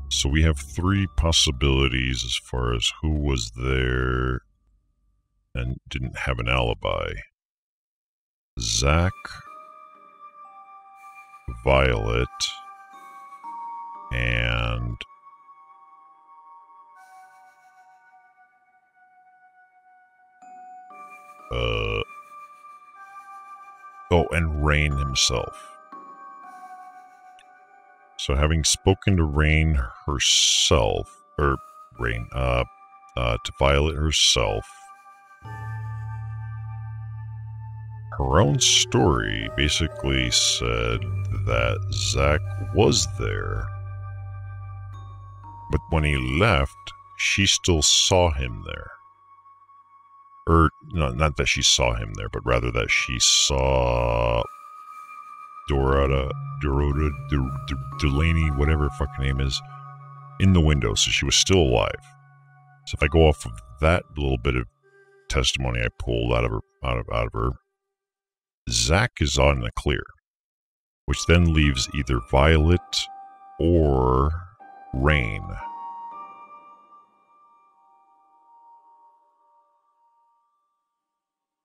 So we have three possibilities as far as who was there and didn't have an alibi. Zach, Violet, and and Rain himself. So having spoken to Rain herself, to Violet herself, her own story basically said that Zach was there, but when he left, she still saw him there. Or, no, not that she saw him there, but rather that she saw Dorota, Delaney, whatever her fucking name is, in the window, so she was still alive. So if I go off of that little bit of testimony I pulled out of her, Zach is on the clear, which then leaves either Violet or Rain.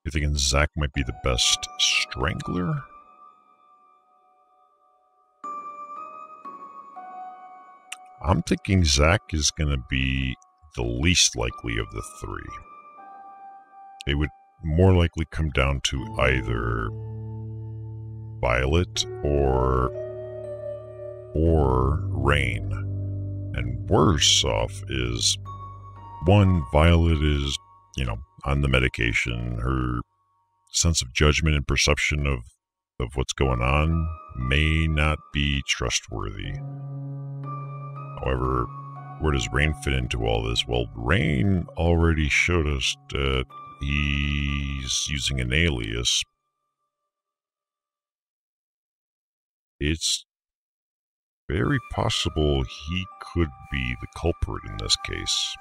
You're thinking Zach might be the best strangler? I'm thinking Zach is going to be the least likely of the three. It would more likely come down to either Violet or Rain. And worse off is, one, Violet is, on the medication. Her sense of judgment and perception of what's going on may not be trustworthy. However, where does Rain fit into all this? Well, Rain already showed us that he's using an alias. It's very possible he could be the culprit in this case.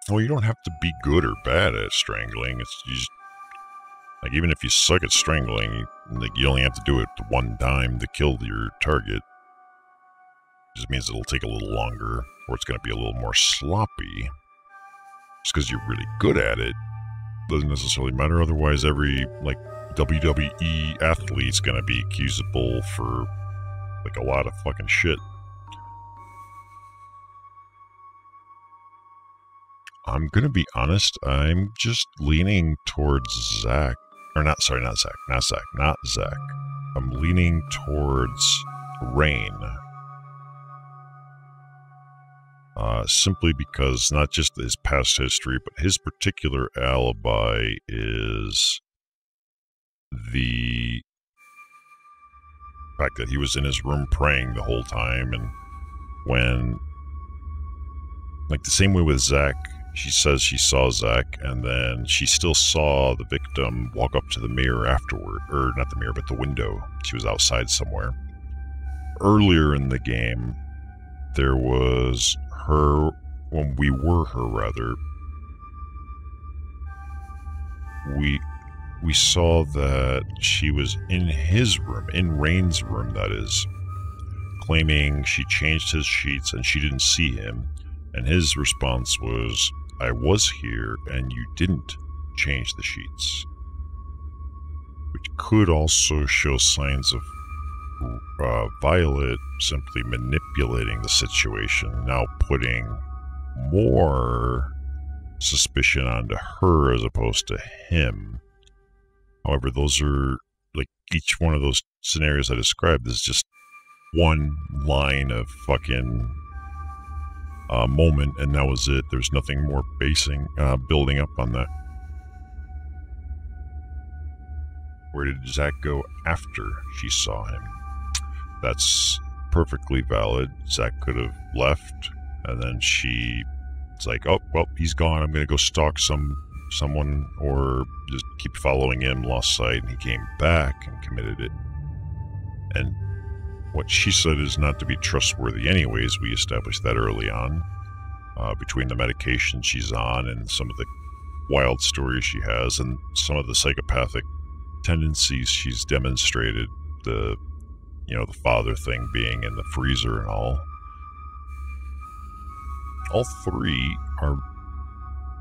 Well, you don't have to be good or bad at strangling. It's just, like, even if you suck at strangling, you only have to do it one time to kill your target. It just means it'll take a little longer, or it's going to be a little more sloppy. Just because you're really good at it doesn't necessarily matter. Otherwise, every, WWE athlete's going to be accusable for, a lot of fucking shit. I'm going to be honest, I'm just leaning towards Zach. Or not Zach. I'm leaning towards Rain. Simply because not just his past history, but his particular alibi is the fact that he was in his room praying the whole time, and when, the same way with Zach, she says she saw Zach, and then she still saw the victim walk up to the mirror afterward. Or not the mirror, but the window. She was outside somewhere. Earlier in the game, there was her, when we were her, rather, we saw that she was in his room, in Rain's room, that is, claiming she changed his sheets and she didn't see him. And his response was, I was here and you didn't change the sheets. Which could also show signs of Violet simply manipulating the situation, now putting more suspicion onto her as opposed to him. However, those are, each one of those scenarios I described is just one line of fucking moment, and that was it. There's nothing more building up on that. Where did Zach go after she saw him? That's perfectly valid. Zach could have left, and then it's like, oh, well, he's gone. I'm going to go stalk someone, or just keep following him, lost sight, and he came back and committed it. And what she said is not to be trustworthy anyways. We established that early on, between the medication she's on and some of the wild stories she has and some of the psychopathic tendencies she's demonstrated, the father thing being in the freezer and all three are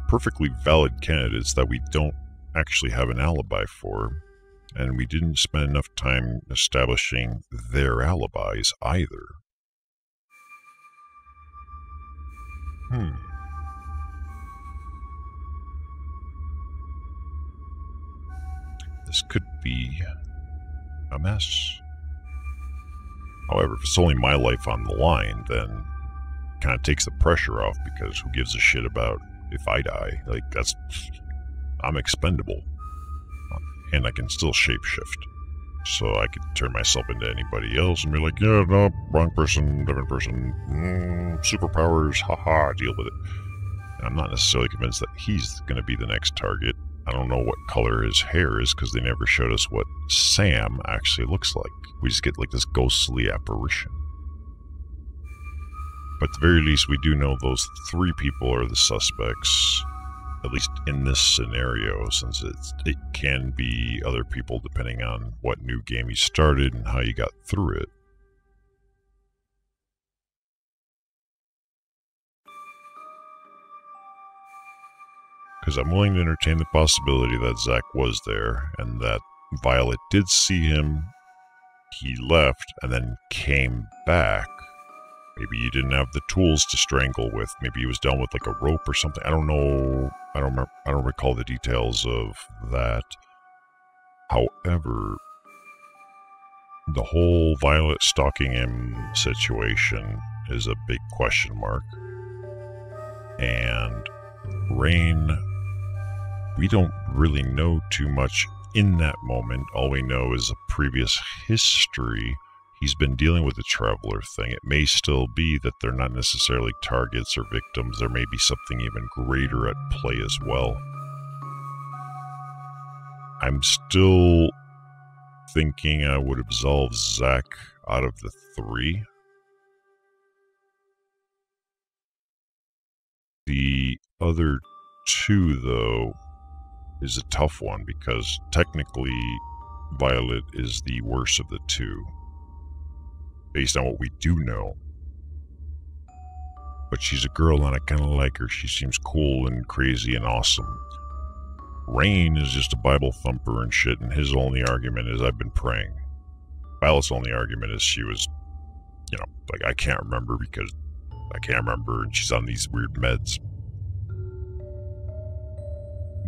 perfectly valid candidates that we don't actually have an alibi for, and we didn't spend enough time establishing their alibis either. This could be a mess. However, if it's only my life on the line, then it kind of takes the pressure off, because who gives a shit about if I die? Like, I'm expendable. And I can still shapeshift. So I could turn myself into anybody else and be like, yeah, no, wrong person, different person, superpowers, haha, deal with it. And I'm not necessarily convinced that he's going to be the next target. I don't know what color his hair is, because they never showed us what Sam actually looks like. We just get like this ghostly apparition. But at the very least, we do know those three people are the suspects, at least in this scenario, since it can be other people depending on what new game you started and how you got through it. Because I'm willing to entertain the possibility that Zach was there, and that Violet did see him, he left, and then came back. Maybe he didn't have the tools to strangle with. Maybe he was done with like a rope or something. I don't know. I don't recall the details of that. However, the whole Violet stalking him situation is a big question mark. And Rain, we don't really know too much in that moment. All we know is a previous history. He's been dealing with the Traveler thing. It may still be that they're not necessarily targets or victims. There may be something even greater at play as well. I'm still thinking I would absolve Zach out of the three. The other two, though, is a tough one, because technically Violet is the worst of the two, based on what we do know. But she's a girl and I kind of like her. She seems cool and crazy and awesome. Rain is just a Bible thumper and shit, and his only argument is, I've been praying. Violet's only argument is she was, like, I can't remember because I can't remember, and she's on these weird meds.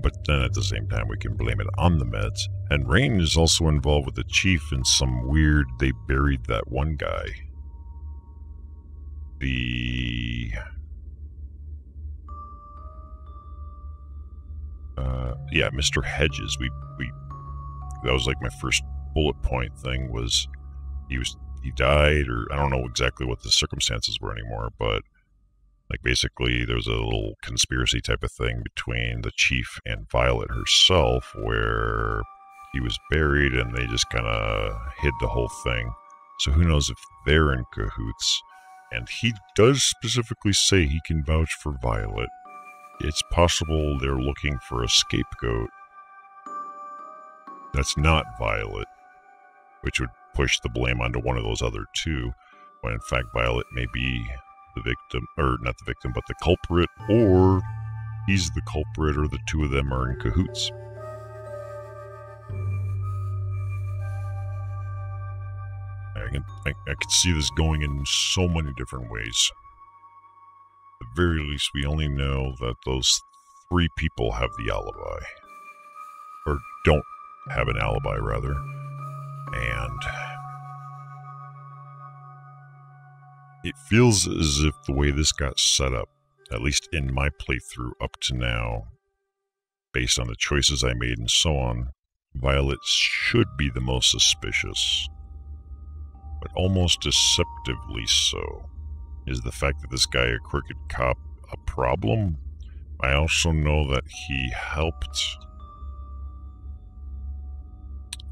But then at the same time, we can blame it on the meds. And Rain is also involved with the chief in some weird, they buried that one guy. Yeah, Mr. Hedges. That was like my first bullet point thing, was he died, or I don't know exactly what the circumstances were anymore, but like basically there was a little conspiracy type of thing between the chief and Violet herself, where he was buried and they just kind of hid the whole thing. So who knows if they're in cahoots. And he does specifically say he can vouch for Violet. It's possible they're looking for a scapegoat that's not Violet, which would push the blame onto one of those other two, when in fact Violet may be the victim, or not the victim, but the culprit, or he's the culprit, or the two of them are in cahoots. I can see this going in so many different ways. At the very least, we only know that those three people have the alibi. Or don't have an alibi, rather. And it feels as if the way this got set up, at least in my playthrough up to now, based on the choices I made and so on, Violet should be the most suspicious. But almost deceptively so. Is the fact that this guy, a crooked cop, a problem? I also know that he helped...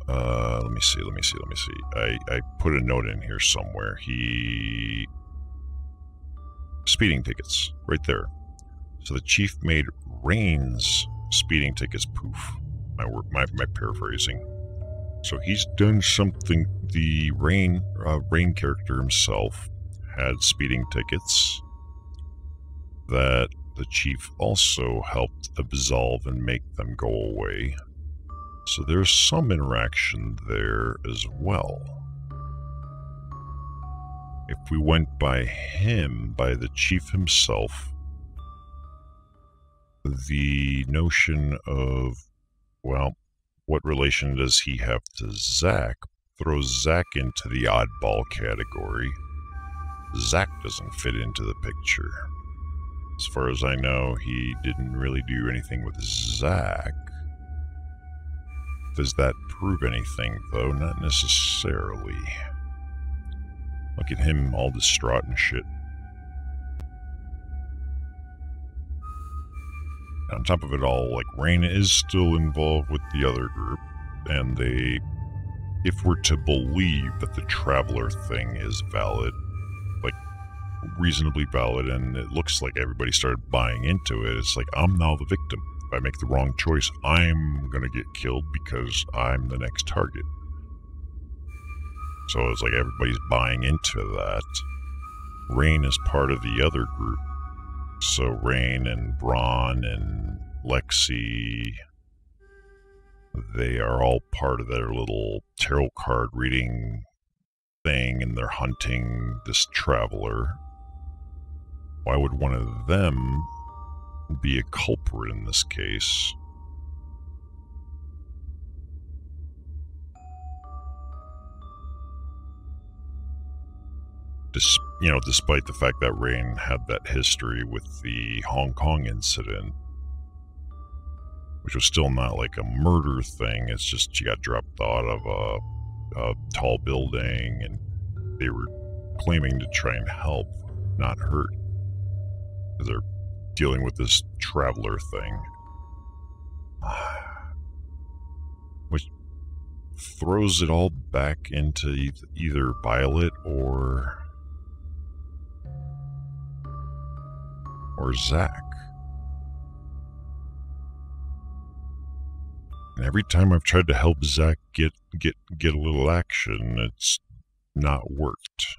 let me see. I put a note in here somewhere. Speeding tickets, right there. So the chief made Rain's speeding tickets poof. My paraphrasing. So he's done something. The Rain character himself had speeding tickets that the chief also helped absolve and make them go away. So there's some interaction there as well. If we went by him, by the chief himself, the notion of, well, what relation does he have to Zack throws Zack into the oddball category. Zack doesn't fit into the picture. As far as I know, he didn't really do anything with Zack. Does that prove anything, though? Not necessarily. Look at him all distraught and shit. On top of it all, like, Rain is still involved with the other group, and they, if we're to believe that the Traveler thing is valid, like, reasonably valid, and it looks like everybody started buying into it, it's like, I'm now the victim. If I make the wrong choice, I'm gonna get killed because I'm the next target. So it's like everybody's buying into that. Rain is part of the other group. So Rain and Braun and Lexi, they are all part of their little tarot card reading thing, and they're hunting this Traveler. Why would one of them be a culprit in this case? Despite the fact that Rain had that history with the Hong Kong incident, which was still not like a murder thing, it's just she got dropped out of a tall building, and they were claiming to try and help, not hurt, because they're dealing with this Traveler thing. Which throws it all back into either Violet or Zack. And every time I've tried to help Zack get a little action, it's not worked.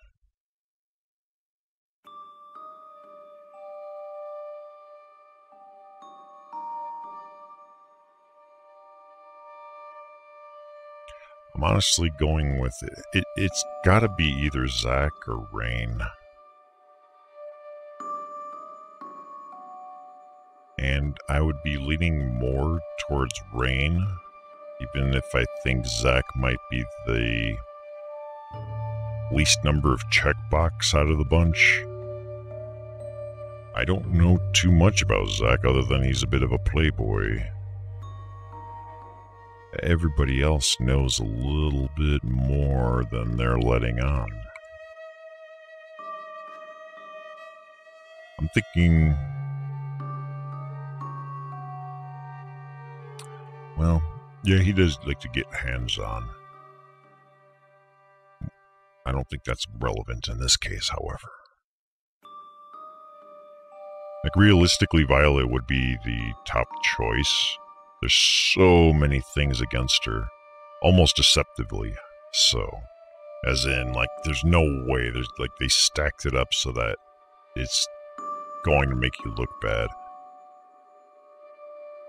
I'm honestly going with it. It's gotta be either Zack or Rain. And I would be leaning more towards Rain, even if I think Zack might be the least number of checkbox out of the bunch. I don't know too much about Zack other than he's a bit of a playboy. Everybody else knows a little bit more than they're letting on. I'm thinking, well, yeah, he does like to get hands-on. I don't think that's relevant in this case, however. Like, realistically, Violet would be the top choice. There's so many things against her, almost deceptively so. As in, like, there's no way. There's, like, they stacked it up so that it's going to make you look bad.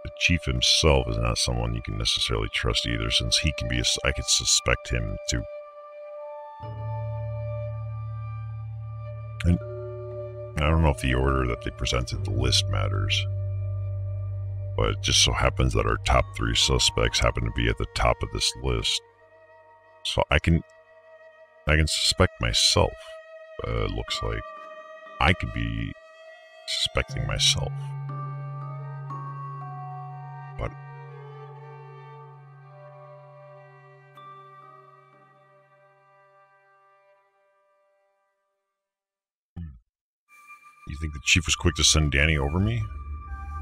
The chief himself is not someone you can necessarily trust either, since he can be I could suspect him too. And I don't know if the order that they presented the list matters, but it just so happens that our top 3 suspects happen to be at the top of this list. So I can suspect myself. It looks like I could be suspecting myself. But you think the chief was quick to send Danny over me?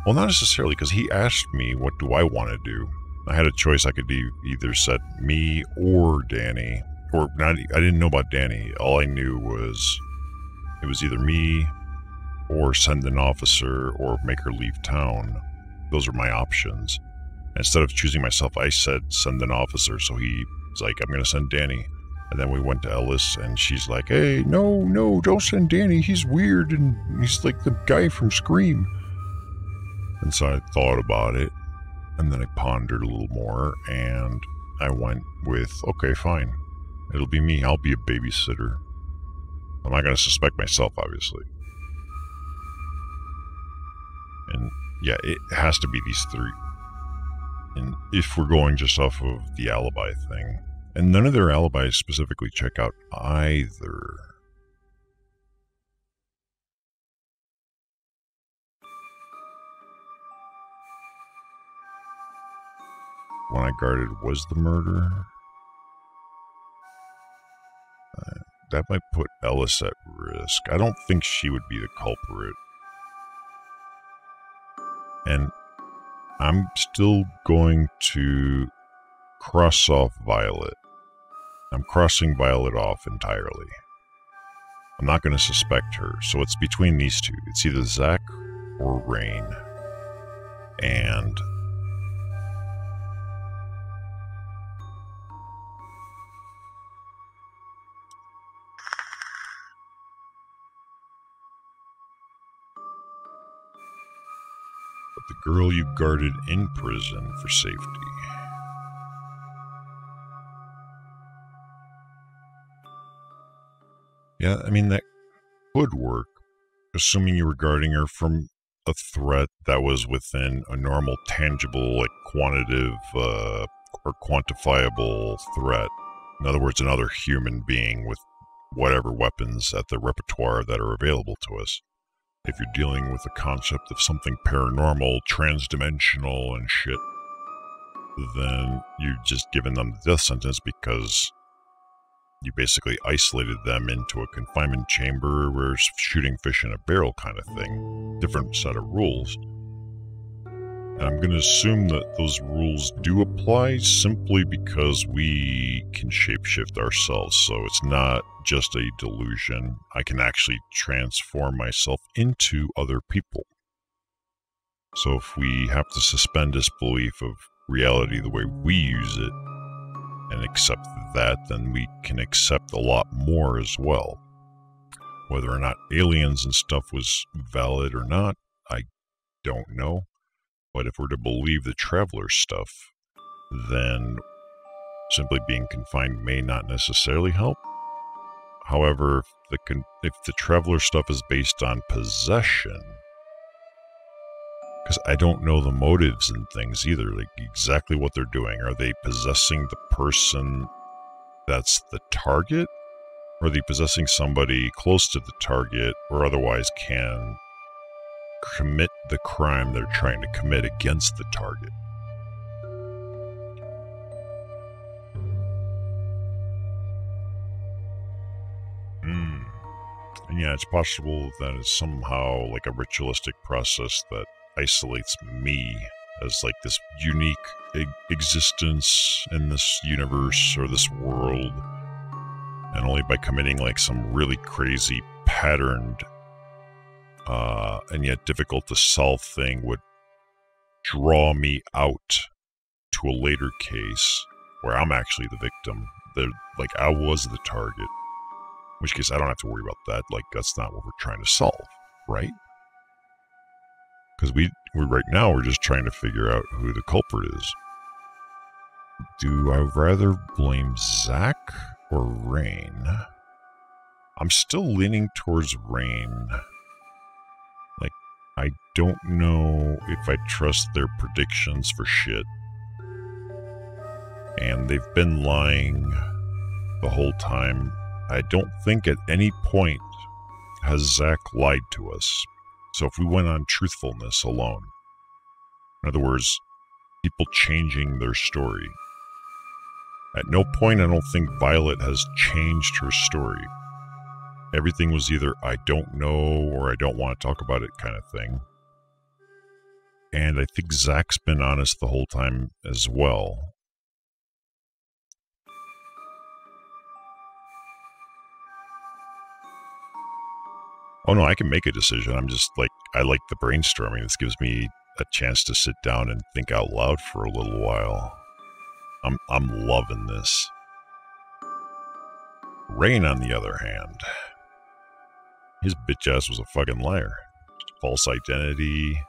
Well, not necessarily, because he asked me, what do I want to do? I had a choice. I could either set me or Danny. Or not. I didn't know about Danny. All I knew was it was either me or send an officer or make her leave town. Those were my options. Instead of choosing myself, I said send an officer, so he It's like, I'm going to send Danny. And then we went to Ellis, and she's like, hey, no, don't send Danny. He's weird, and he's like the guy from Scream. And so I thought about it, and then I pondered a little more, and I went with, okay, fine. It'll be me. I'll be a babysitter. I'm not going to suspect myself, obviously. And yeah, it has to be these three. And if we're going just off of the alibi thing, and none of their alibis specifically check out either. When I guarded was the murder. That might put Ellis at risk. I don't think she would be the culprit. And I'm still going to cross off Violet. I'm crossing Violet off entirely. I'm not going to suspect her, so it's between these two. It's either Zach or Rain. And the girl you guarded in prison for safety. Yeah, I mean, that could work, assuming you were guarding her from a threat that was within a normal, tangible, like quantitative or quantifiable threat. In other words, another human being with whatever weapons at the repertoire that are available to us. If you're dealing with the concept of something paranormal, transdimensional, and shit, then you've just given them the death sentence because you basically isolated them into a confinement chamber where it's shooting fish in a barrel kind of thing. Different set of rules. And I'm going to assume that those rules do apply simply because we can shapeshift ourselves, so it's not just a delusion. I can actually transform myself into other people. So if we have to suspend disbelief of reality the way we use it and accept that, then we can accept a lot more as well. Whether or not aliens and stuff was valid or not, I don't know. But if we're to believe the traveler stuff, then simply being confined may not necessarily help. However, if the traveler stuff is based on possession, because I don't know the motives and things either, like exactly what they're doing. Are they possessing the person that's the target? Or are they possessing somebody close to the target or otherwise can commit the crime they're trying to commit against the target? And yeah, it's possible that it's somehow like a ritualistic process that isolates me as like this unique existence in this universe or this world, and only by committing like some really crazy patterned and yet difficult to solve thing would draw me out to a later case where I'm actually the victim. Like I was the target. In which case I don't have to worry about that. Like that's not what we're trying to solve, right? Because we right now we're just trying to figure out who the culprit is. Do I rather blame Zach or Rain? I'm still leaning towards Rain. Like, I don't know if I trust their predictions for shit. And they've been lying the whole time. I don't think at any point has Zach lied to us. So if we went on truthfulness alone, in other words, people changing their story, at no point I don't think Violet has changed her story. Everything was either I don't know or I don't want to talk about it kind of thing. And I think Zach's been honest the whole time as well. Oh no, I can make a decision. I'm just like, I like the brainstorming. This gives me a chance to sit down and think out loud for a little while. I'm loving this. Rain, on the other hand, his bitch ass was a fucking liar. False identity.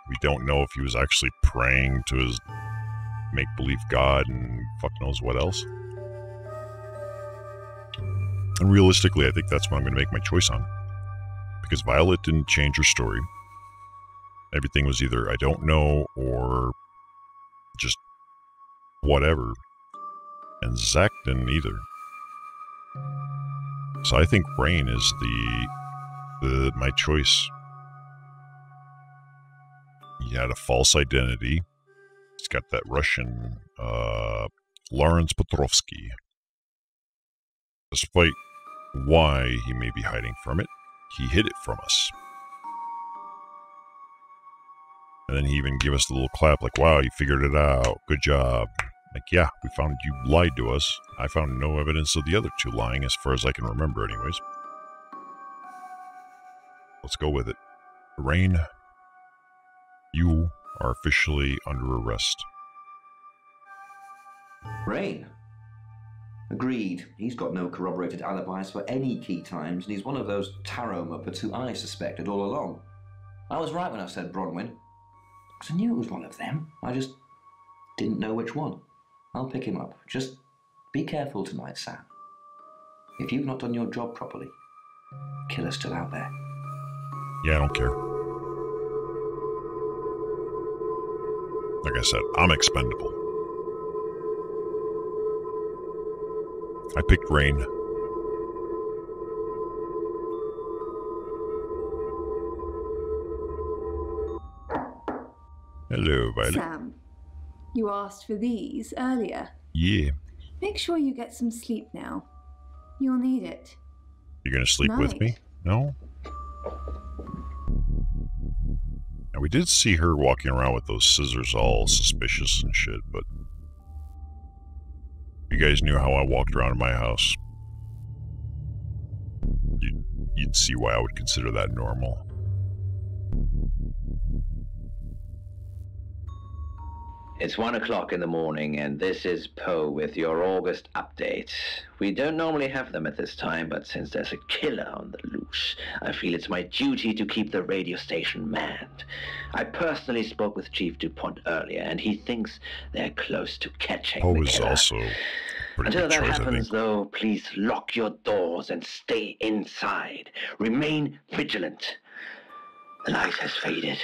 We don't know if he was actually praying to his make-believe god and fuck knows what else. And realistically, I think that's what I'm going to make my choice on. Because Violet didn't change her story. Everything was either I don't know or just whatever. And Zach didn't either. So I think Rain is my choice. He had a false identity. He's got that Russian, Lawrence Petrovsky. Despite why he may be hiding from it, he hid it from us. And then he even gave us a little clap like, wow, you figured it out. Good job. Like, yeah, we found you lied to us. I found no evidence of the other two lying as far as I can remember anyways. Let's go with it. Rain, you are officially under arrest. Rain? Agreed. He's got no corroborated alibis for any key times, and he's one of those tarot muppets who I suspected all along. I was right when I said Bronwyn, because I knew it was one of them. I just didn't know which one. I'll pick him up. Just be careful tonight, Sam. If you've not done your job properly, killer's still out there. Yeah, I don't care. Like I said, I'm expendable. I picked Rain. Hello, Violet. Sam, you asked for these earlier. Yeah. Make sure you get some sleep now. You'll need it. You're gonna sleep with me? No? Now, we did see her walking around with those scissors all suspicious and shit, but you guys knew how I walked around in my house. You'd see why I would consider that normal. It's 1 o'clock in the morning, and this is Poe with your August update. We don't normally have them at this time, but since there's a killer on the loose, I feel it's my duty to keep the radio station manned. I personally spoke with Chief DuPont earlier, and he thinks they're close to catching the killer. Poe is also pretty Until good that choice, happens, though, please lock your doors and stay inside. Remain vigilant. The light has faded,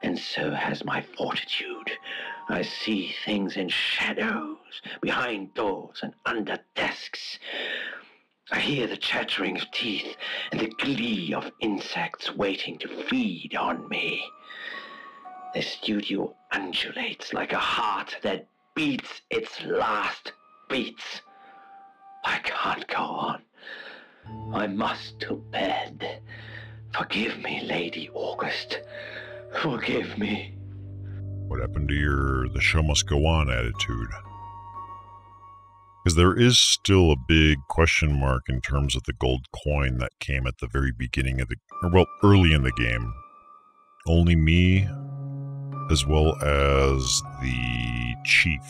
and so has my fortitude. I see things in shadows, behind doors and under desks. I hear the chattering of teeth and the glee of insects waiting to feed on me. The studio undulates like a heart that beats its last beats. I can't go on. I must to bed. Forgive me, Lady August. Forgive me. What happened to your the show must go on attitude? Because there is still a big question mark in terms of the gold coin that came at the very beginning of the, or well, early in the game. Only me, as well as the chief,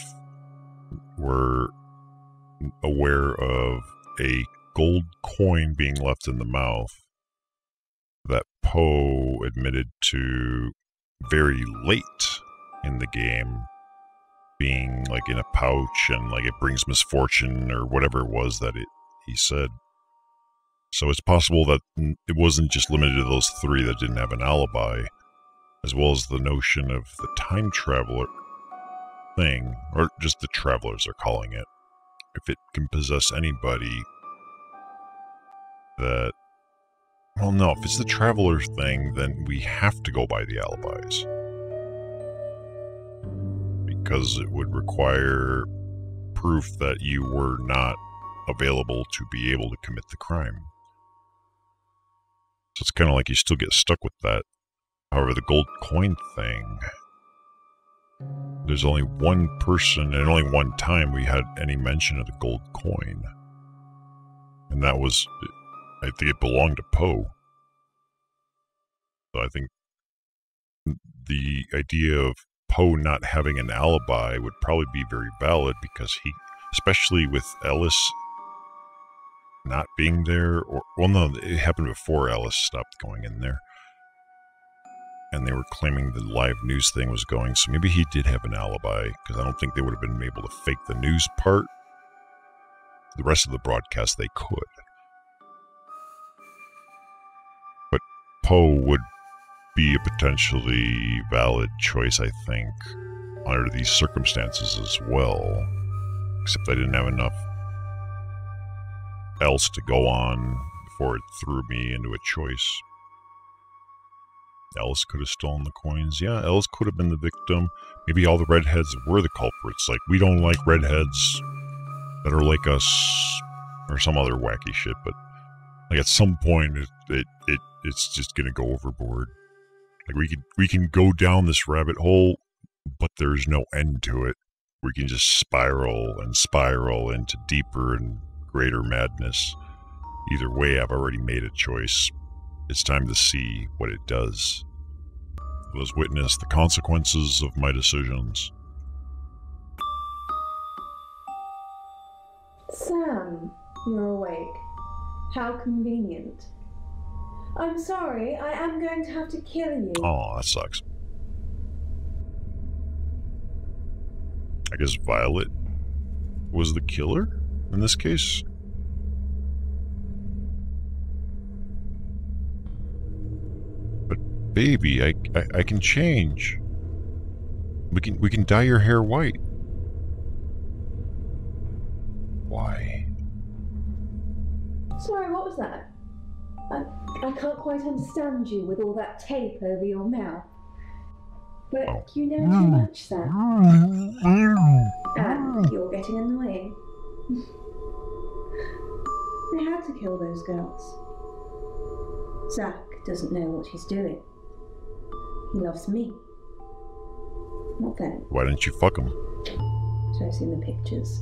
were aware of a gold coin being left in the mouth that Poe admitted to very late in the game being like in a pouch and like it brings misfortune or whatever it was that he said. So it's possible that it wasn't just limited to those three that didn't have an alibi, as well as the notion of the time traveler thing, or just the travelers are calling it. If it can possess anybody that, well, no, if it's the traveler thing, then we have to go by the alibis. Because it would require proof that you were not available to be able to commit the crime. So it's kind of like you still get stuck with that. However, the gold coin thing, there's only one person and only one time we had any mention of the gold coin. And that was, I think it belonged to Poe. So I think the idea of Poe not having an alibi would probably be very valid because he, especially with Ellis not being there, or well, no, it happened before Alice stopped going in there, and they were claiming the live news thing was going. So maybe he did have an alibi, because I don't think they would have been able to fake the news part. The rest of the broadcast they could, but Poe would be a potentially valid choice, I think, under these circumstances as well. Except I didn't have enough else to go on before it threw me into a choice. Alice could have stolen the coins. Yeah, Alice could have been the victim. Maybe all the redheads were the culprits. Like, we don't like redheads that are like us, or some other wacky shit. But like at some point, it's just gonna go overboard. Like we can go down this rabbit hole, but there's no end to it. We can just spiral and spiral into deeper and greater madness. Either way, I've already made a choice. It's time to see what it does. Let's witness the consequences of my decisions. Sam, you're awake. How convenient. I'm sorry, I am going to have to kill you. Oh, that sucks. I guess Violet was the killer in this case. But baby, I can change. We can dye your hair white. Why? Sorry, what was that? I can't quite understand you with all that tape over your mouth. But you know too much, Sam. And you're getting annoying. They had to kill those girls. Zack doesn't know what he's doing. He loves me. Not them. Why didn't you fuck him? So I've seen the pictures.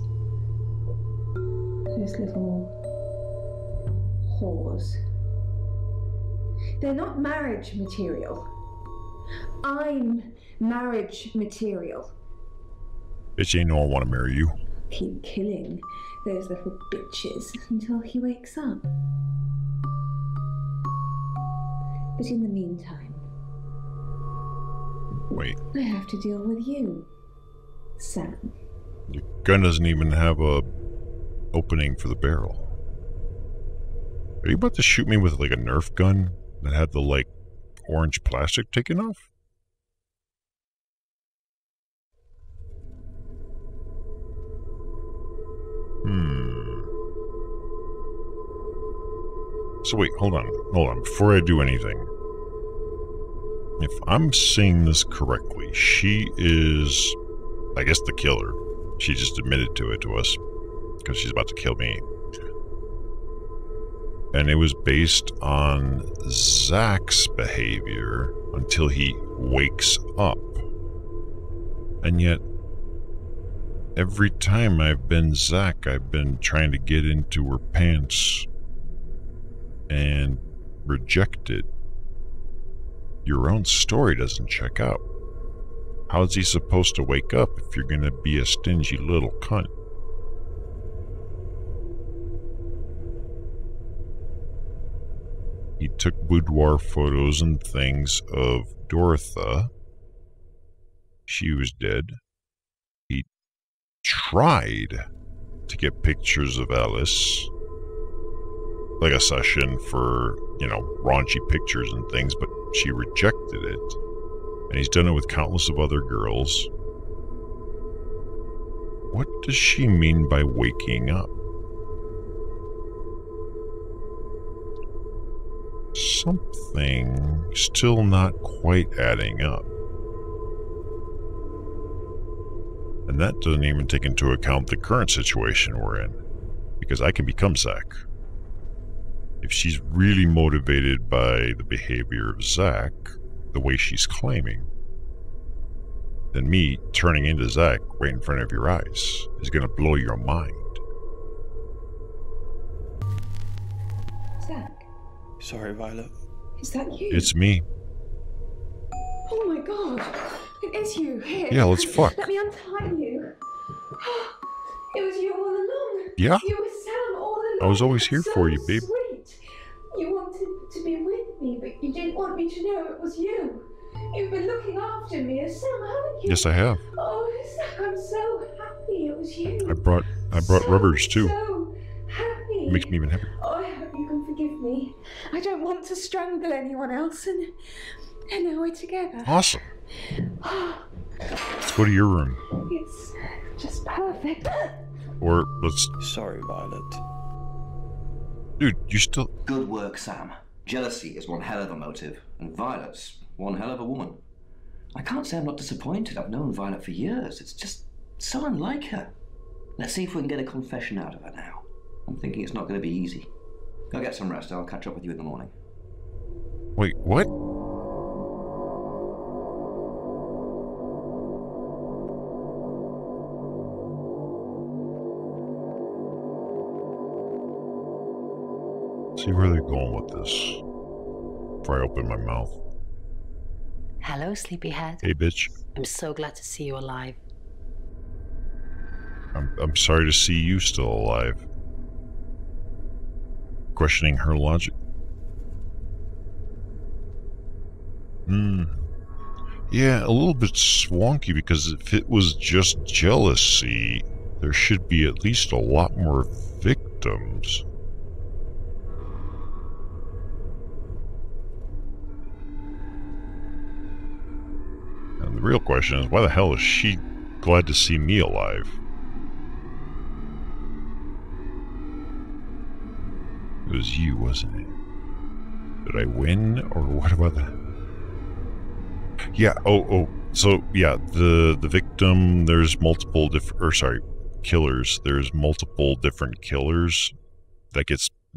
Those little whores. They're not marriage material. I'm marriage material. Bitch, ain't no one want to marry you. Keep killing those little bitches until he wakes up. But in the meantime, Wait, I have to deal with you, Sam. your gun doesn't even have a opening for the barrel. Are you about to shoot me with like a Nerf gun that had the like orange plastic taken off? So wait, hold on. Before I do anything, if I'm seeing this correctly, she is, I guess, the killer. She just admitted to it to us because she's about to kill me. And it was based on Zack's behavior until he wakes up. And yet, every time I've been Zack, I've been trying to get into her pants and rejected. Your own story doesn't check out. How's he supposed to wake up if you're gonna be a stingy little cunt? He took boudoir photos and things of Dorotha. She was dead. He tried to get pictures of Alice. Like a session for, raunchy pictures and things, but she rejected it. And he's done it with countless of other girls. What does she mean by waking up? Something still not quite adding up. And that doesn't even take into account the current situation we're in. Because I can become Zack. If she's really motivated by the behavior of Zack, the way she's claiming, then me turning into Zack right in front of your eyes is going to blow your mind. Zack, Sorry, Violet. is that you? It's me. Oh my god, it is you. Here. Yeah, let's fuck. Let me untie you. It was you all along. Yeah? You were Sam all along. I was always here for you, babe. Sweet. You wanted to be with me, but you didn't want me to know it was you. You've been looking after me as Sam, haven't you? Yes, I have. Oh, Sam, I'm so happy it was you. I brought rubbers too. So happy. It makes me even happier. Oh, I hope you can forgive me. I don't want to strangle anyone else, and now we're together. Awesome. Let's go to your room. It's just perfect. Or let's... Sorry, Violet. Dude, you still... Good work, Sam. Jealousy is one hell of a motive, and Violet's one hell of a woman. I can't say I'm not disappointed. I've known Violet for years. It's just so unlike her. Let's see if we can get a confession out of her now. I'm thinking it's not going to be easy. Go get some rest. I'll catch up with you in the morning. Wait, what? See where they're going with this before I open my mouth. Hello, sleepyhead. Hey, bitch. I'm so glad to see you alive. I'm sorry to see you still alive. Questioning her logic. Yeah, a little bit swanky, because if it was just jealousy, there should be at least a lot more victims. And the real question is, why the hell is she glad to see me alive? It was you, wasn't it? Did I win, or what about that? Yeah, so, yeah, the victim, there's multiple killers. There's multiple different killers that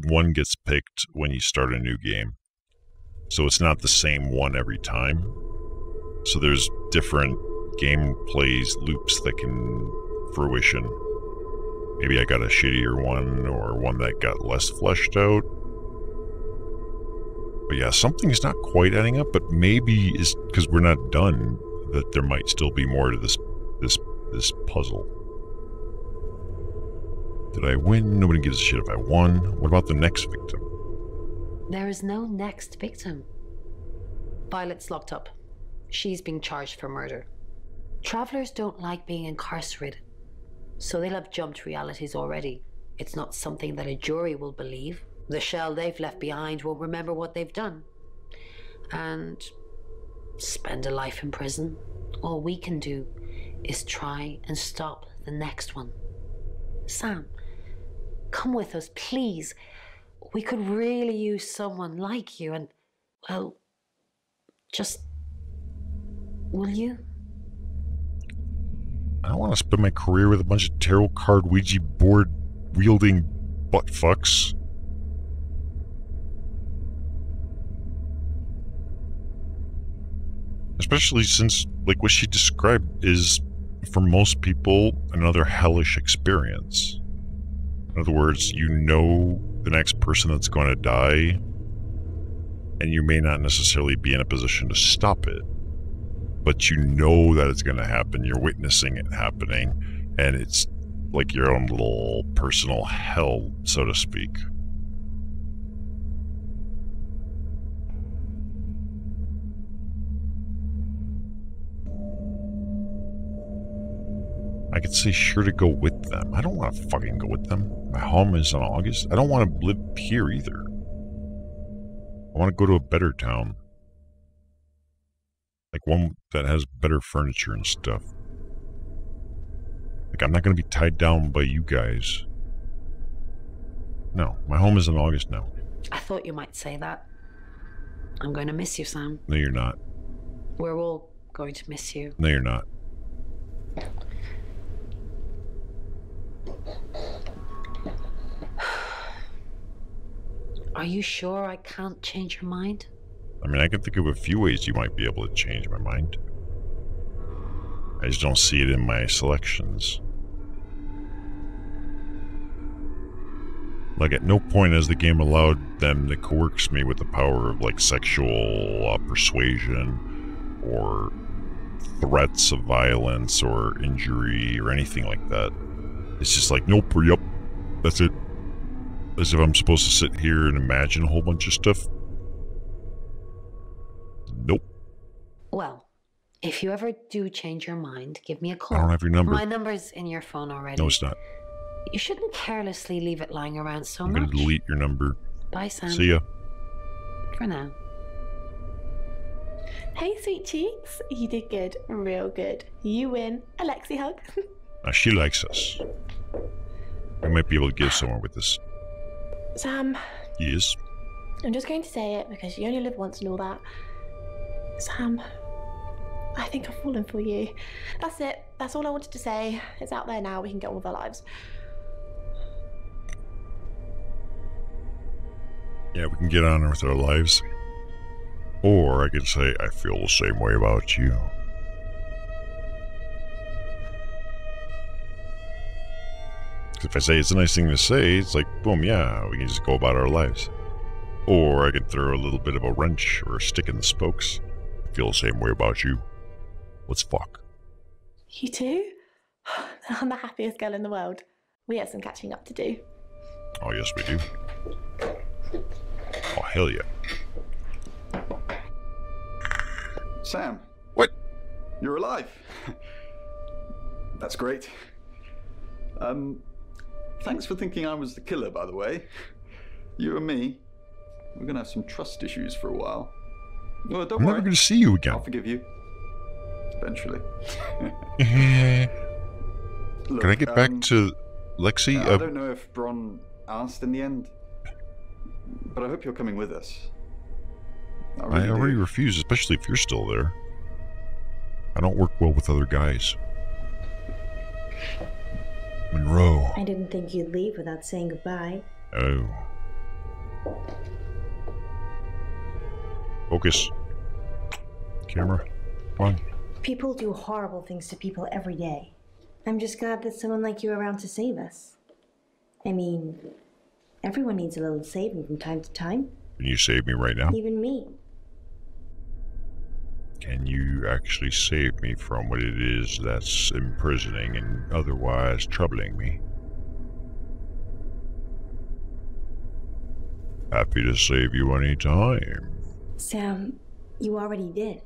one gets picked when you start a new game. So it's not the same one every time. So there's different gameplays, loops that can fruition. Maybe I got a shittier one, or one that got less fleshed out. But yeah, something's not quite adding up, but maybe it's because we're not done, that there might still be more to this puzzle. Did I win? Nobody gives a shit if I won. What about the next victim? There is no next victim. Violet's locked up. She's being charged for murder. Travelers don't like being incarcerated, so they'll have jumped realities already. It's not something that a jury will believe. The shell they've left behind will remember what they've done and spend a life in prison. All we can do is try and stop the next one. Sam, come with us, please. We could really use someone like you, and, well, just... will you? I don't want to spend my career with a bunch of tarot card Ouija board wielding butt fucks. Especially since, like, what she described is, for most people, another hellish experience. In other words, you know the next person that's going to die, and you may not necessarily be in a position to stop it. But you know that it's going to happen, you're witnessing it happening, and it's like your own little personal hell, so to speak. I could say sure to go with them. I don't want to fucking go with them. My home is in August. I don't want to live here either. I want to go to a better town. Like one that has better furniture and stuff. Like, I'm not going to be tied down by you guys. No, my home is in August now. I thought you might say that. I'm going to miss you, Sam. No, you're not. We're all going to miss you. No, you're not. Are you sure I can't change your mind? I mean, I can think of a few ways you might be able to change my mind. I just don't see it in my selections. Like, at no point has the game allowed them to coerce me with the power of, like, sexual persuasion or threats of violence or injury or anything like that. It's just like, nope, yep, that's it. As if I'm supposed to sit here and imagine a whole bunch of stuff. Nope. Well, if you ever do change your mind, give me a call. I don't have your number. My number's in your phone already. No, it's not. You shouldn't carelessly leave it lying around so I'm much. going to delete your number. Bye, Sam. See ya. For now. Hey, sweet cheeks. You did good. Real good. You win. Alexi hug. Now, she likes us. I might be able to get somewhere with this. Sam, Yes. I'm just going to say it because you only live once and all that. Sam, I think I've fallen for you. That's it. That's all I wanted to say. It's out there now. We can get on with our lives. Yeah, we can get on with our lives. Or I could say, I feel the same way about you. If I say it's a nice thing to say, it's like, boom, yeah, we can just go about our lives. Or I could throw a little bit of a wrench or a stick in the spokes. I feel the same way about you. Let's fuck. You too? I'm the happiest girl in the world. We have some catching up to do. Oh, yes, we do. Oh, hell yeah. Sam. What? You're alive. That's great. Thanks for thinking I was the killer, by the way. You and me, we're gonna have some trust issues for a while. Well, don't I'm worry. never going to see you again. I'll forgive you. Eventually. Look, Can I get back to Lexi? I don't know if Bron asked in the end, but I hope you're coming with us. I really already do. refuse, especially if you're still there. I don't work well with other guys. Monroe. I didn't think you'd leave without saying goodbye. Oh. Focus. Camera. Come on. People do horrible things to people every day. I'm just glad there's someone like you around to save us. I mean, everyone needs a little saving from time to time. Can you save me right now? Even me. Can you actually save me from what it is that's imprisoning and otherwise troubling me? Happy to save you any time. Sam, you already did.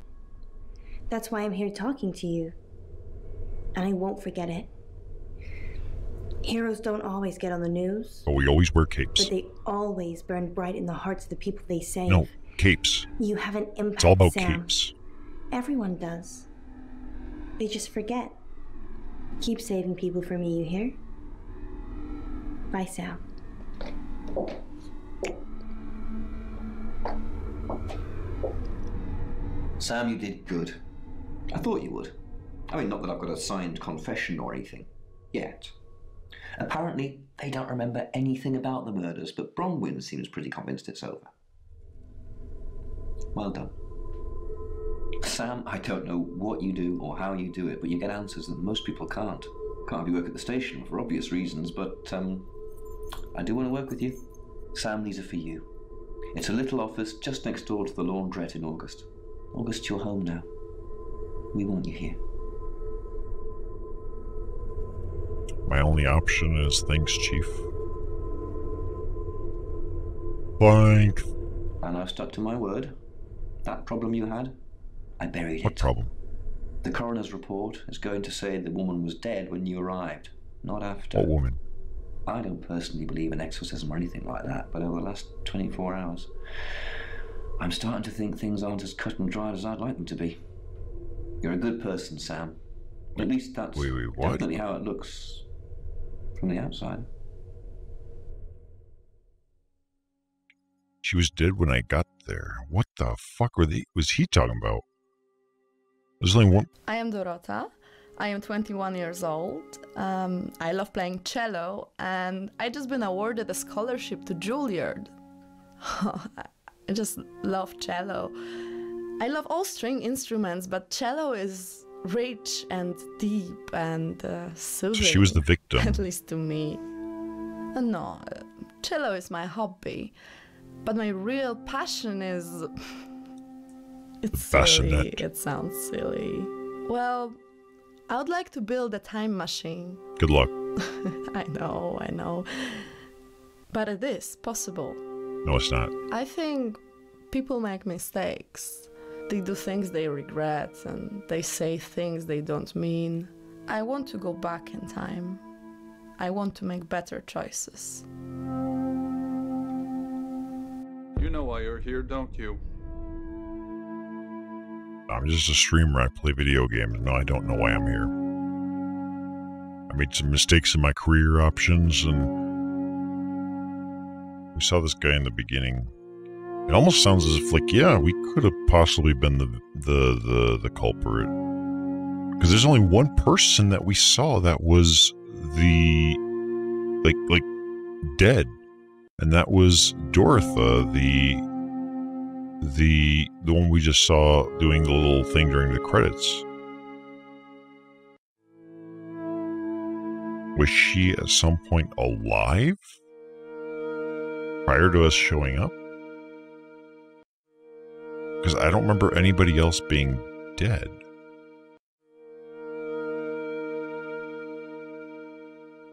That's why I'm here talking to you. And I won't forget it. Heroes don't always get on the news, But we always wear capes. but they always burn bright in the hearts of the people they save. No, capes. You have an impact, It's all about Sam. capes. Everyone does. They just forget. Keep saving people for me, you hear? Bye, Sam. Sam, you did good. I thought you would. I mean, not that I've got a signed confession or anything. Yet. Apparently, they don't remember anything about the murders, but Bronwyn seems pretty convinced it's over. Well done. Sam, I don't know what you do or how you do it, but you get answers that most people can't. Can't have you work at the station for obvious reasons, but I do want to work with you. Sam, these are for you. It's a little office just next door to the laundrette in August. August, you're home now. We want you here. My only option is thanks, Chief. Thanks. And I've stuck to my word. That problem you had, I buried What it. problem? The coroner's report is going to say the woman was dead when you arrived, not after. What woman? I don't personally believe in exorcism or anything like that, but over the last 24 hours, I'm starting to think things aren't as cut and dried as I'd like them to be. You're a good person, Sam. At least that's Wait, what? definitely how it looks from the outside. She was dead when I got there. What the fuck was he talking about? There's only one. I am Dorota. I am 21 years old. I love playing cello, and I just been awarded a scholarship to Juilliard. I just love cello. I love all string instruments, but cello is rich and deep and soothing. So she was the victim. At least to me. No, cello is my hobby, but my real passion is... It's silly. Bassinet. It sounds silly. Well, I would like to build a time machine. Good luck. I know. But it is possible. No, it's not. I think people make mistakes. They do things they regret and they say things they don't mean. I want to go back in time. I want to make better choices. You know why you're here, don't you? I'm just a streamer. I play video games. No, I don't know why I'm here. I made some mistakes in my career options, and we saw this guy in the beginning. It almost sounds as if, like, yeah, we could have possibly been the culprit, because there's only one person that we saw that was the like dead, and that was Dorotha, the one we just saw doing the little thing during the credits. Was she at some point alive prior to us showing up? Because I don't remember anybody else being dead.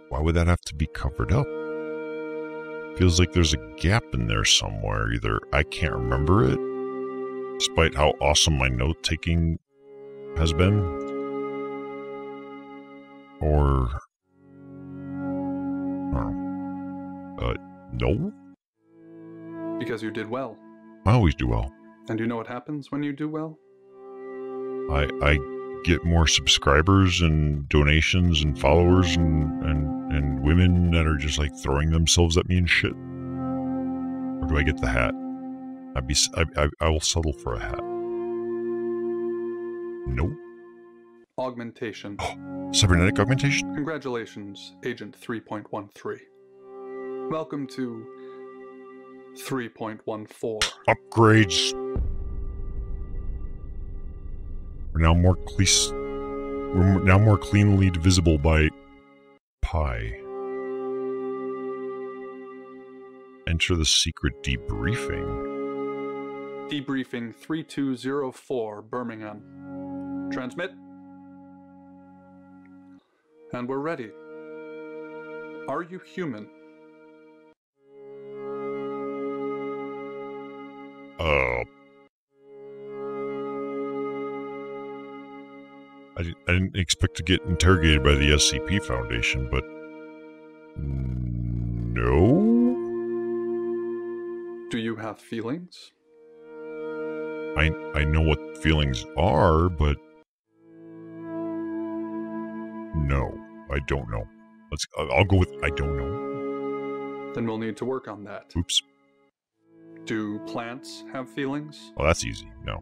Why would that have to be covered up? Feels like there's a gap in there somewhere. Either I can't remember it, despite how awesome my note-taking has been, or... no? Because you did well. I always do well. And you know what happens when you do well? I get more subscribers and donations and followers and women that are just like throwing themselves at me and shit. Or do I get the hat? I will settle for a hat. Nope. Augmentation. Cybernetic augmentation? Congratulations, Agent 3.13. Welcome to 3.14. Upgrades. We're now more cleanly divisible by pi. Enter the secret debriefing. Debriefing 3204, Birmingham. Transmit. And we're ready. Are you human? I didn't expect to get interrogated by the SCP Foundation, but no. Do you have feelings? I know what feelings are, but no, I don't know. I'll go with I don't know. Then we'll need to work on that. Oops. Do plants have feelings? Oh, that's easy. No.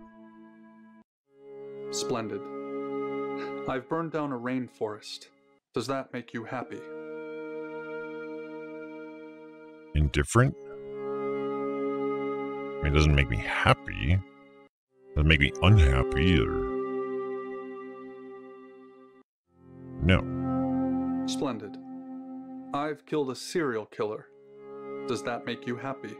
Splendid. I've burned down a rainforest. Does that make you happy? Indifferent? I mean, it doesn't make me happy. It doesn't make me unhappy either. No. Splendid. I've killed a serial killer. Does that make you happy?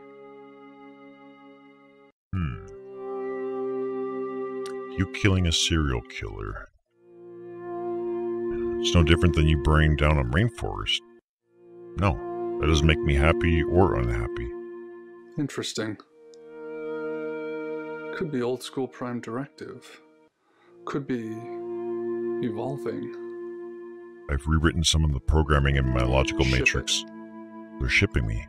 You killing a serial killer. It's no different than you burning down a rainforest. No, that doesn't make me happy or unhappy. Interesting. Could be old school Prime Directive. Could be evolving. I've rewritten some of the programming in my logical Ship matrix. They're shipping me.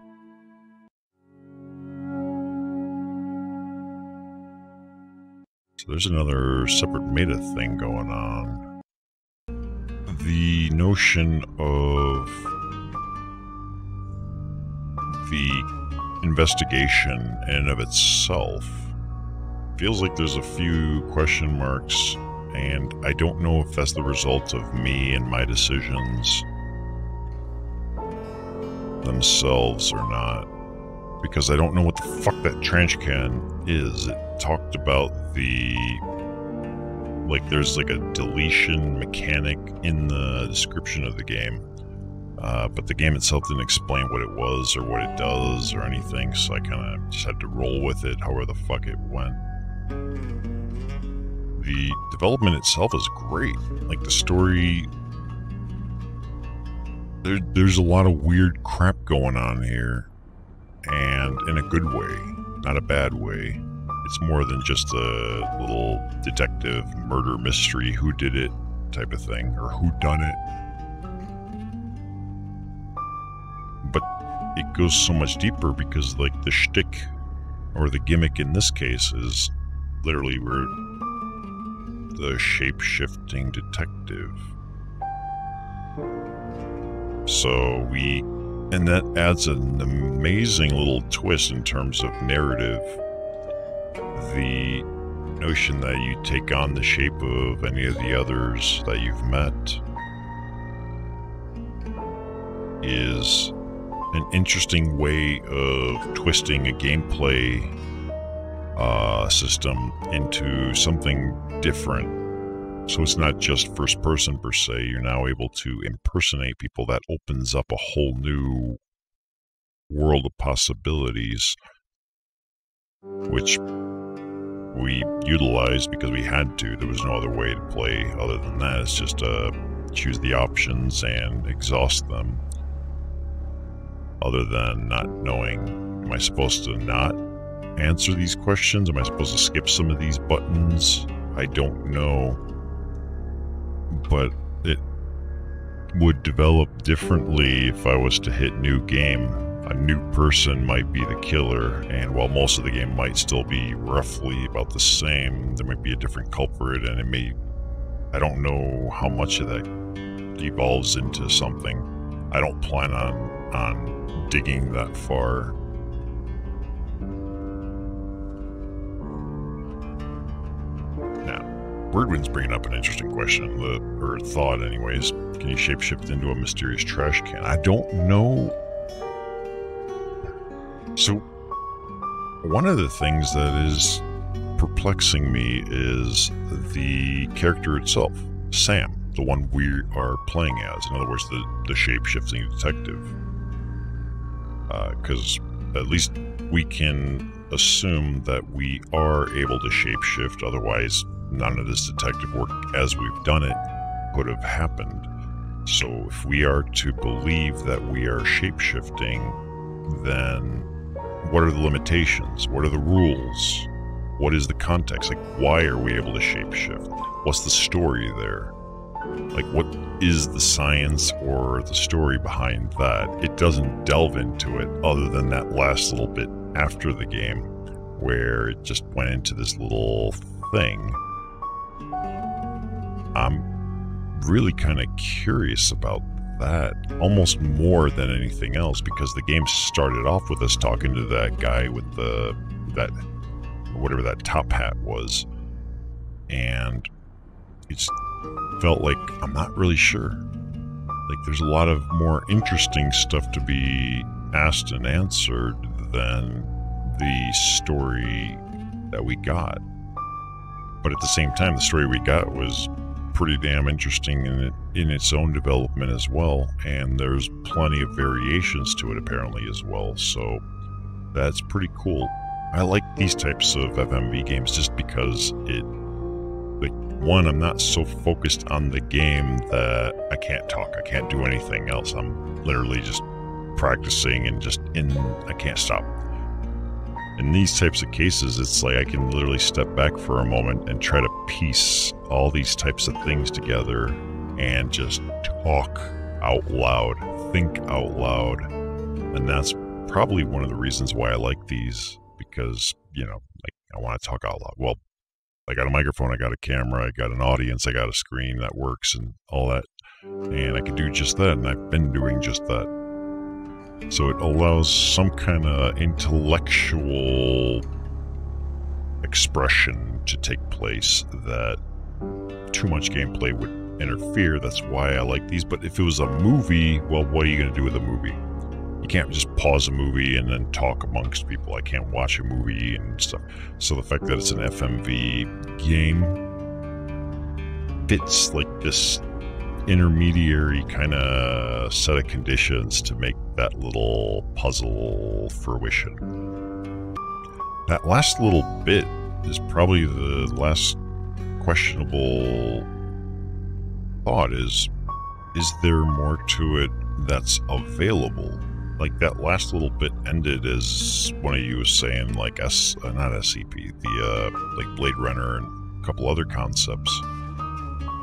So there's another separate meta thing going on. The notion of the investigation in and of itself feels like there's a few question marks, and I don't know if that's the result of me and my decisions themselves or not, because I don't know what the fuck that trash can is. It talked about there's like a deletion mechanic in the description of the game, but the game itself didn't explain what it was or what it does or anything, so I kind of just had to roll with it however the fuck it went. The development itself is great. Like, the story, there's a lot of weird crap going on here. and in a good way, not a bad way. It's more than just a little detective murder mystery, who did it type of thing, or who done it. But it goes so much deeper because, like, the shtick or the gimmick in this case is literally we're the shape-shifting detective. And that adds an amazing little twist in terms of narrative. The notion that you take on the shape of any of the others that you've met is an interesting way of twisting a gameplay system into something different. So it's not just first person per se, you're now able to impersonate people. That opens up a whole new world of possibilities, which we utilized because we had to. There was no other way to play other than that. It's just choose the options and exhaust them. Other than not knowing, am I supposed to not answer these questions? Am I supposed to skip some of these buttons? I don't know. But it would develop differently if I was to hit new game. A new person might be the killer, and while most of the game might still be roughly about the same, there might be a different culprit, and I don't know how much of that evolves into something. I don't plan on digging that far. Now, Birdwin's bringing up an interesting question, or thought anyways. Can you shapeshift into a mysterious trash can? I don't know. So, one of the things that is perplexing me is the character itself, Sam, the one we are playing as. In other words, the shape-shifting detective. Because at least we can assume that we are able to shapeshift, otherwise none of this detective work as we've done it could have happened. So if we are to believe that we are shapeshifting, then what are the limitations? What are the rules? What is the context? Like, why are we able to shapeshift? What's the story there? Like, what is the science or the story behind that? It doesn't delve into it other than that last little bit after the game where it just went into this little thing. I'm really kind of curious about that, almost more than anything else, because the game started off with us talking to that guy with that whatever that top hat was, and it's felt like I'm not really sure. Like, there's a lot of more interesting stuff to be asked and answered than the story that we got. But at the same time, the story we got was pretty damn interesting in its own development as well, and there's plenty of variations to it apparently as well, so that's pretty cool. I like these types of FMV games just because one, I'm not so focused on the game that I can't talk, I can't do anything else. I'm literally just practicing and I can't stop. In these types of cases, it's like I can literally step back for a moment and try to piece all these types of things together and just talk out loud, think out loud. And that's probably one of the reasons why I like these, because, like, I want to talk out loud. Well, I got a microphone, I got a camera, I got an audience, I got a screen that works and all that. And I can do just that, and I've been doing just that. So it allows some kind of intellectual expression to take place that too much gameplay would interfere. That's why I like these. But if it was a movie, well, what are you going to do with a movie? You can't just pause a movie and then talk amongst people. I can't watch a movie and stuff. So the fact that it's an FMV game fits like this intermediary kind of set of conditions to make that little puzzle fruition. That last little bit is probably the last questionable thought is there more to it that's available? like that last little bit ended as one of you was saying, like not SCP, the like Blade Runner and a couple other concepts.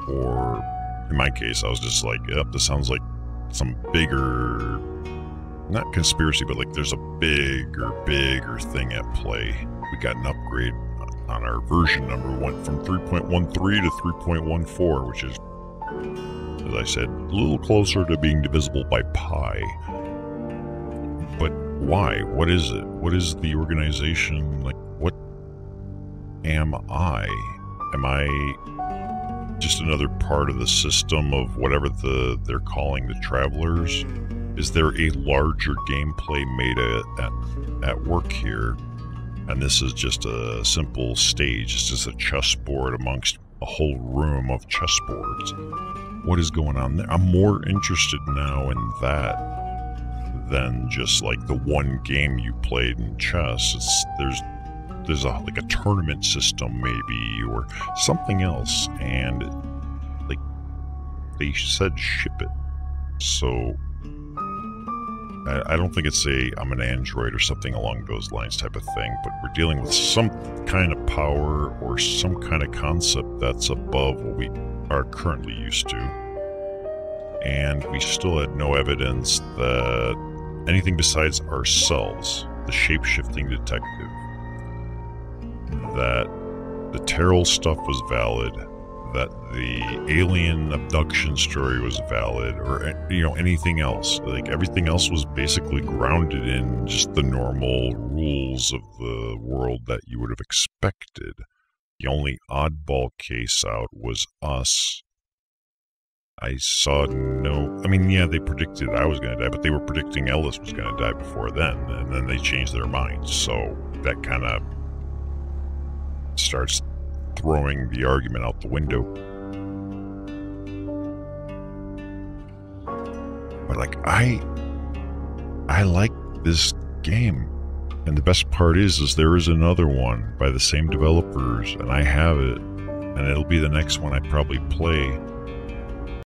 Or in my case, I was just like, yep, this sounds like some bigger, not conspiracy, but like there's a bigger thing at play. We got an upgrade on our version number, went from 3.13 to 3.14, which is, as I said, a little closer to being divisible by pi. But why? What is it? What is the organization? Like, what am I? Am I just another part of the system of whatever they're calling the Travelers? Is there a larger gameplay made at work here? And this is just a simple stage. It's just a chessboard amongst a whole room of chessboards. What is going on there? I'm more interested now in that than just like the one game you played in chess. There's like a tournament system maybe, or something else, and like they said ship it. So I don't think it's I'm an android or something along those lines type of thing, but we're dealing with some kind of power or some kind of concept that's above what we are currently used to. And we still had no evidence that anything besides ourselves, the shape-shifting detective, that the Terrell stuff was valid, that the alien abduction story was valid, or anything else. Like everything else was basically grounded in just the normal rules of the world that you would have expected. The only oddball case out was us. I saw they predicted I was going to die, but they were predicting Ellis was going to die before then, and then they changed their minds. So that kind of starts throwing the argument out the window. But like I like this game, and the best part is there is another one by the same developers, and I have it, and it'll be the next one I probably play.